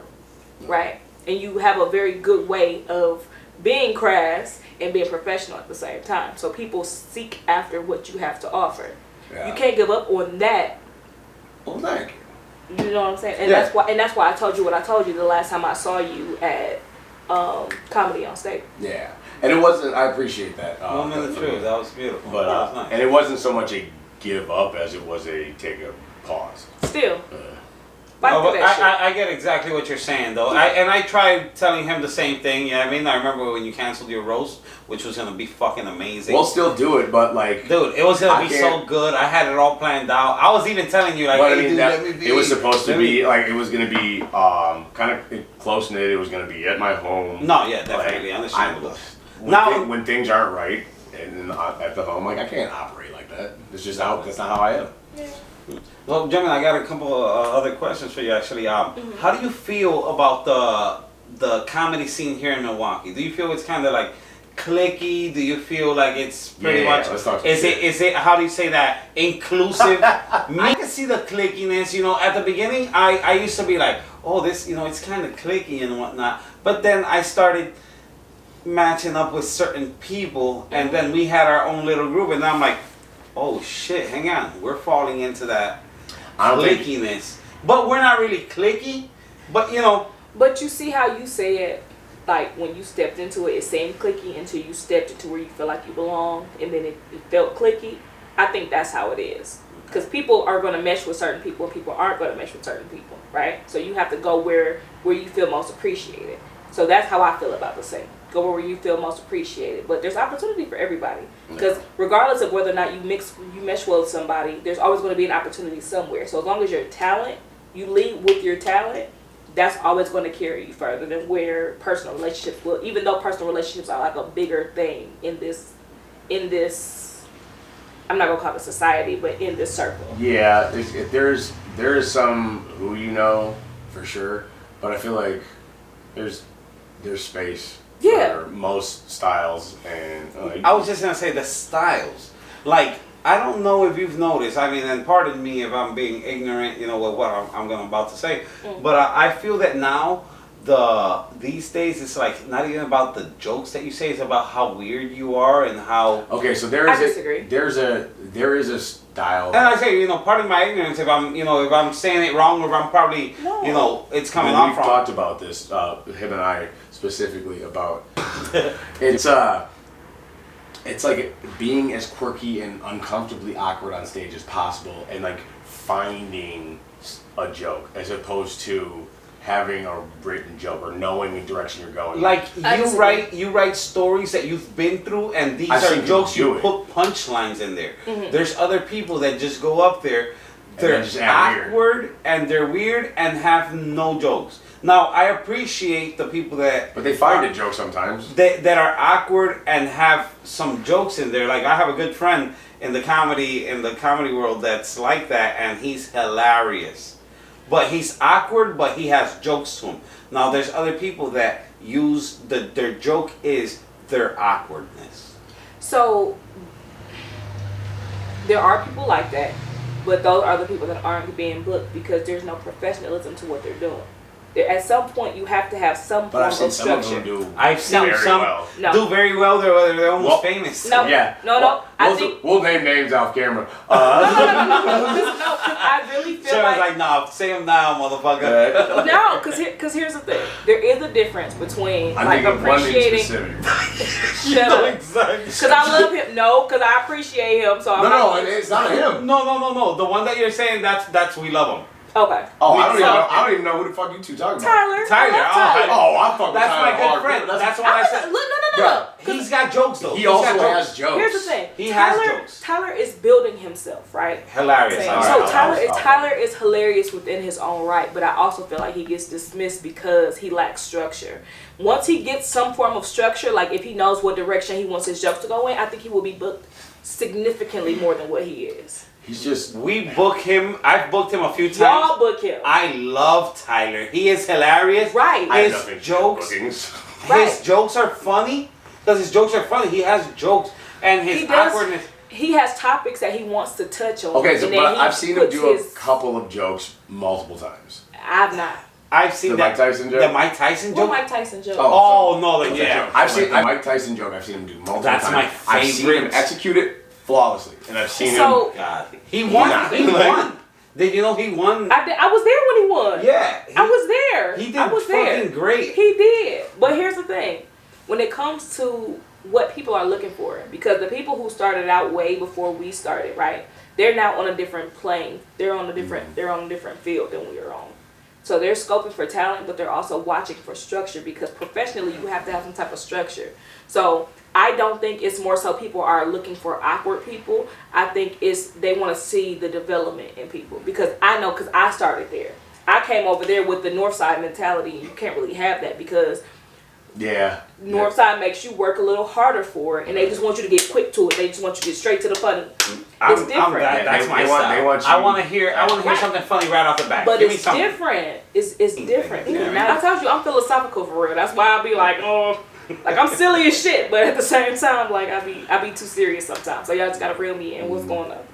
right? And you have a very good way of being crass and being professional at the same time. So people seek after what you have to offer. Yeah. You can't give up on that. Well, thank you. You know what I'm saying? And Yeah. that's why I told you what I told you the last time I saw you at Comedy on Stage. Yeah, and it wasn't. I appreciate that. Moment of truth. That was beautiful. But that was nice. and it wasn't so much a give up as it was a take a pause. Still, fight Oh, for but that shit. I get exactly what you're saying, though. I tried telling him the same thing. Yeah, I mean, I remember when you canceled your roast, which was gonna be fucking amazing. We'll still do it, but like, Dude, it was gonna I be so can't- good. I had it all planned out. I was even telling you, like, but I hey, mean, dude, that, let me be. it was supposed to Let me- be like it was gonna be kind of close knit. It was gonna be at my home. No, yeah, definitely, Like, understandable. When, when things aren't right and then at the home, like I can't operate like that. It's just how that's not how I am. Well, Gemini, I got a couple other questions for you, actually. How do you feel about the comedy scene here in Milwaukee? Do you feel it's kind of like cliquey? Do you feel like it's pretty Yeah, much? let's talk some Is shit. it? How do you say that? Inclusive. I can see the cliquiness. You know, at the beginning, I used to be like, oh, this, you know, it's kind of cliquey and whatnot. But then I started matching up with certain people, and then we had our own little group, and I'm like, oh shit, hang on, we're falling into that I don't think- clickiness. But we're not really clicky, but you know, But you see how you said, like when you stepped into it, it seemed clicky until you stepped into where you feel like you belong, and then it felt clicky. I think that's how it is. Because people are going to mesh with certain people, and people aren't going to mesh with certain people, right? So you have to go where you feel most appreciated. So that's how I feel about the same. Go where you feel most appreciated. But there's opportunity for everybody. Because regardless of whether or not you mesh well with somebody, there's always going to be an opportunity somewhere. So as long as your talent, you lead with your talent, that's always going to carry you further than where personal relationships will. Even though personal relationships are like a bigger thing in this, I'm not going to call it society, but in this circle. Yeah, there is some who you know for sure, but I feel like there's space Yeah. for most styles and I was just gonna say the styles. Like, I don't know if you've noticed. I mean, and pardon me if I'm being ignorant, you know, with what I'm gonna about to say. But I feel that now these days it's like not even about the jokes that you say. It's about how weird you are and how. okay, so I disagree. there is a style. And I say, you know, pardon my ignorance if I'm saying it wrong or if I'm probably, No. you know, it's coming We've off wrong. talked about this, him and I specifically about it's like being as quirky and uncomfortably awkward on stage as possible, and like finding a joke as opposed to having a written joke or knowing the direction you're going. Like I disagree. you write stories that you've been through, and these I've seen are jokes people you do it. put punchlines in there. There's other people that just go up there, they're then just act awkward and they're weird and have no jokes. Now I appreciate the people that but they find a joke sometimes. that are awkward and have some jokes in there. Like I have a good friend in the comedy world that's like that, and he's hilarious. But he's awkward, but he has jokes to him. Now there's other people that use their joke is their awkwardness. So there are people like that, but those are the people that aren't being booked because there's no professionalism to what they're doing. At some point, you have to have some But form I've seen of some of structure. them do I've seen very some well. No. do very well. They're almost Well, famous. No. Yeah. No. I We'll- think we'll name names off camera. no. Because I really feel Sean's like, nah, say them now, motherfucker. No, because here's the thing. There is a difference between like appreciating. Shut up. Exactly. Because I love him. No, because I appreciate him. So No, it's not him. No. The one that you're saying, that's we love him. Okay. Oh, I don't even know who the fuck you two talking about. Tyler. I'm fucking That's Tyler my good hard. friend. That's why I said. No. He's got jokes though. He also has jokes. Here's the thing. He has jokes. Tyler is building himself, right? Hilarious. So Tyler is hilarious within his own right, but I also feel like he gets dismissed because he lacks structure. Once he gets some form of structure, like if he knows what direction he wants his jokes to go in, I think he will be booked significantly more than what he is. He's just. We book him. I've booked him a few times. Y'all book him. I love Tyler. He is hilarious. Right. His jokes are funny. Because his jokes are funny. He has jokes. And his awkwardness. He has topics that he wants to touch on. Okay, but I've seen him do a couple of jokes multiple times. I've not. I've seen the Mike Tyson joke. The Mike Tyson joke. What Mike Tyson joke? Oh no, yeah. I've seen the Mike Tyson joke. I've seen him do multiple times. That's my favorite. I've seen him execute it flawlessly, and I've seen him. God, he won. He won. Did you know he won? I was there when he won. Yeah, I was there. He did I was fucking great. He did. But here's the thing: when it comes to what people are looking for, because the people who started out way before we started, right? They're now on a different plane. They're on a different field than we are on. So they're scoping for talent, but they're also watching for structure, because professionally you have to have some type of structure. So I don't think it's more so people are looking for awkward people. I think they want to see the development in people, because I know, because I started there. I came over there with the Northside mentality, and you can't really have that because Northside makes you work a little harder for it, and they just want you to get quick to it. They just want you to get straight to the funny. It's different. That's my style. I want to hear something funny right off the bat. But it's different. It's different. Now, I told you I'm philosophical for real. That's why I be like, like I'm silly as shit, but at the same time, like I be too serious sometimes. So y'all just gotta reel me in. What's going on?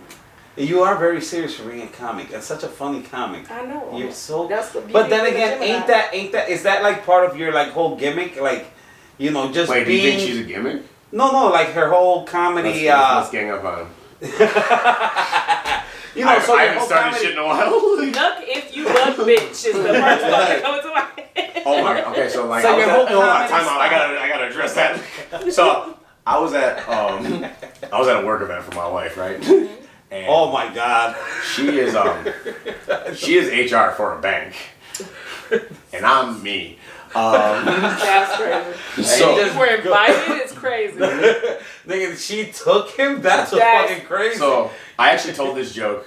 You are very serious for being a comic. That's such a funny comic. I know. You're so. That's the beauty. But then again, ain't that? Is that like part of your like whole gimmick? Like, you know, just Wait, being. Do you think she's a gimmick? No, like her whole comedy. Let's gang up on him. You know, so I haven't started shit in a while. Nuck if you love bitch is the first one that comes to my head. Oh my god. Okay, so like So your whole time out. I gotta address that. So I was at a work event for my wife, right? And oh my god. She is HR for a bank, and I'm me. That's crazy. So you were invited. It's crazy. Nigga, she took him. That's fucking crazy. So I actually told this joke.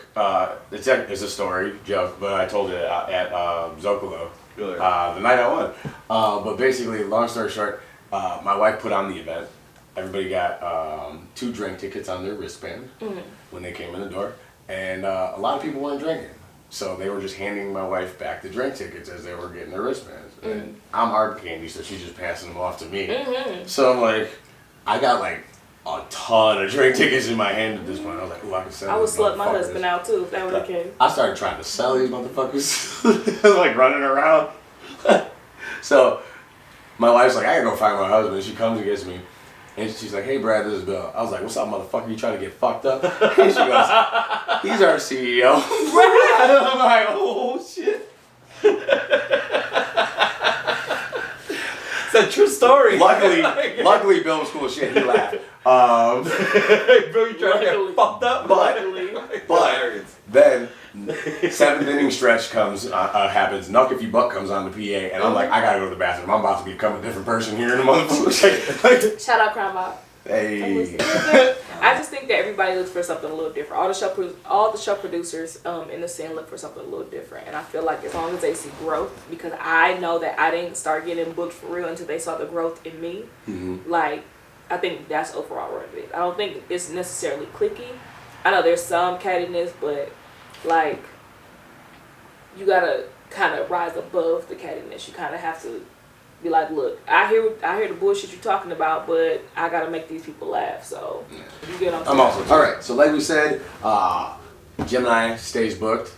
It's a story joke, but I told it at Zocalo the night I won. But basically, long story short, my wife put on the event. Everybody got 2 drink tickets on their wristband when they came in the door, and a lot of people weren't drinking. So they were just handing my wife back the drink tickets as they were getting their wristbands. And I'm hard candy, so she's just passing them off to me. So I'm like, I got like a ton of drink tickets in my hand at this point. I was like, ooh, I can sell these motherfuckers. I would slut my husband out too if that were the case. I started trying to sell these motherfuckers. Like running around. So my wife's like, I gotta go find my husband. She comes and gets me. And she's like, hey, Brad, this is Bill. I was like, what's up, motherfucker? You trying to get fucked up? And she goes, he's our CEO. And I'm like, oh, shit. It's a true story. Luckily, Bill was cool as shit. He laughed. Bill, you trying to get fucked up? But then, 7th inning stretch happens. Nuck if you buck comes on the PA, and I'm like, I gotta go to the bathroom. I'm about to become a different person here in a motherfucker. Shout out Crime Mob. Hey. I just think that everybody looks for something a little different. All the show producers in the scene look for something a little different, and I feel like as long as they see growth, because I know that I didn't start getting booked for real until they saw the growth in me. Like, I think that's overall what it is. I don't think it's necessarily cliquey. I know there's some cattiness, but like, you gotta kind of rise above the cattiness. You kind of have to be like, look, I hear the bullshit you're talking about, but I gotta make these people laugh. So you get what I'm saying? I'm also all right. So like we said, Gemini stays booked.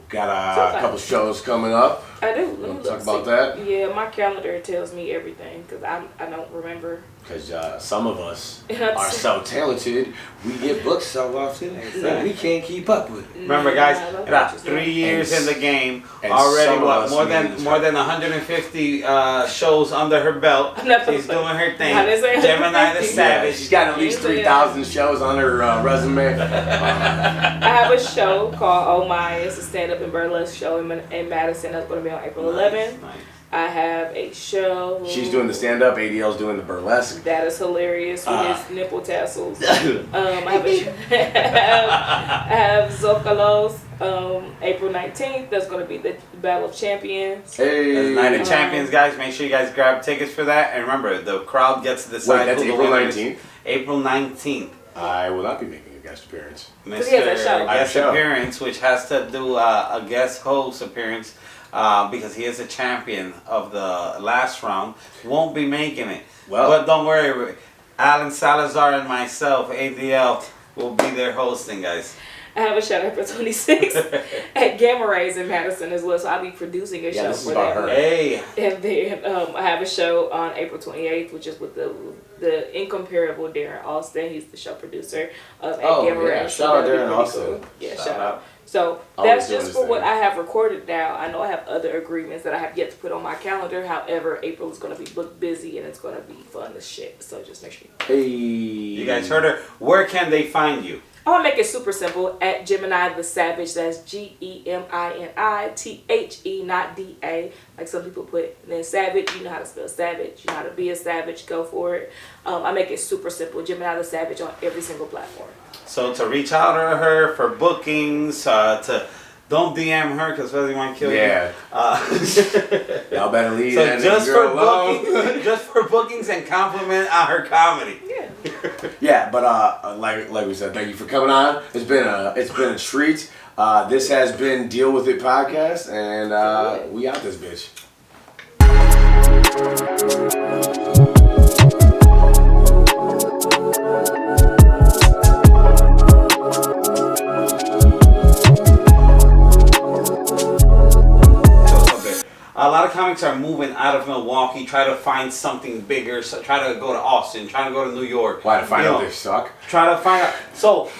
Got a couple shows coming up. I do. Let me Wanna look, talk about see. that? Yeah, my calendar tells me everything because I don't remember. Because some of us are so talented, we get booked so often that we can't keep up with it. Remember, guys, Nah, I about don't 3 years And in the game, and already some of what us more than 150 shows under her belt. I'm not She's gonna doing her thing. I didn't say Gemini the anything. Savage. She's got at least 3,000 shows on her resume. I have a show called Oh My. It's a stand-up and burlesque show in Madison. That's going to be on April 11th. Nice. I have a show. She's doing the stand-up, ADL's doing the burlesque. That is hilarious with his nipple tassels. I have Zocalo's April 19th. That's going to be the Battle of Champions. Hey. That's Night of Champions, guys. Make sure you guys grab tickets for that. And remember, the crowd gets to decide. Wait, that's who the April winner is. 19th? April 19th. I will not be making a guest appearance. Because he has a show. Guest show. appearance, which has to do a guest host appearance because he is a champion of the last round. Won't be making it. Well, But don't worry, Alan Salazar and myself, ADL, will be there hosting, guys. I have a show April 26th at Gamma Rays in Madison as well. So I'll be producing a show this is for about that. her. Hey. And then I have a show on April 28th, which is with the incomparable Darren Austin. He's the show producer at Gamma Rays. Shout out that'll be Darren pretty Austin. cool. Yeah, Shout shout out. out. So Always that's doing just his for what thing. I have recorded now. I know I have other agreements that I have yet to put on my calendar. However, April is going to be booked busy and it's going to be fun as shit. So just make sure Hey. You guys heard her. Where can they find you? I'm going to make it super simple. At Gemini the Savage. That's Gemini, not D-A. Like some people put. And then Savage, you know how to spell Savage. You know how to be a savage. Go for it. I make it super simple. Gemini the Savage on every single platform. So to reach out to her for bookings, to don't DM her because Wesley might kill you. Y'all better leave So that just girl for alone. bookings, just for bookings and compliment on her comedy. Yeah. Yeah, but like we said, thank you for coming on. It's been a treat. This has been Deal With It podcast, and we out this bitch. A lot of comics are moving out of Milwaukee, try to find something bigger, so try to go to Austin, try to go to New York. Why to find You out know, they suck? Try to find out. So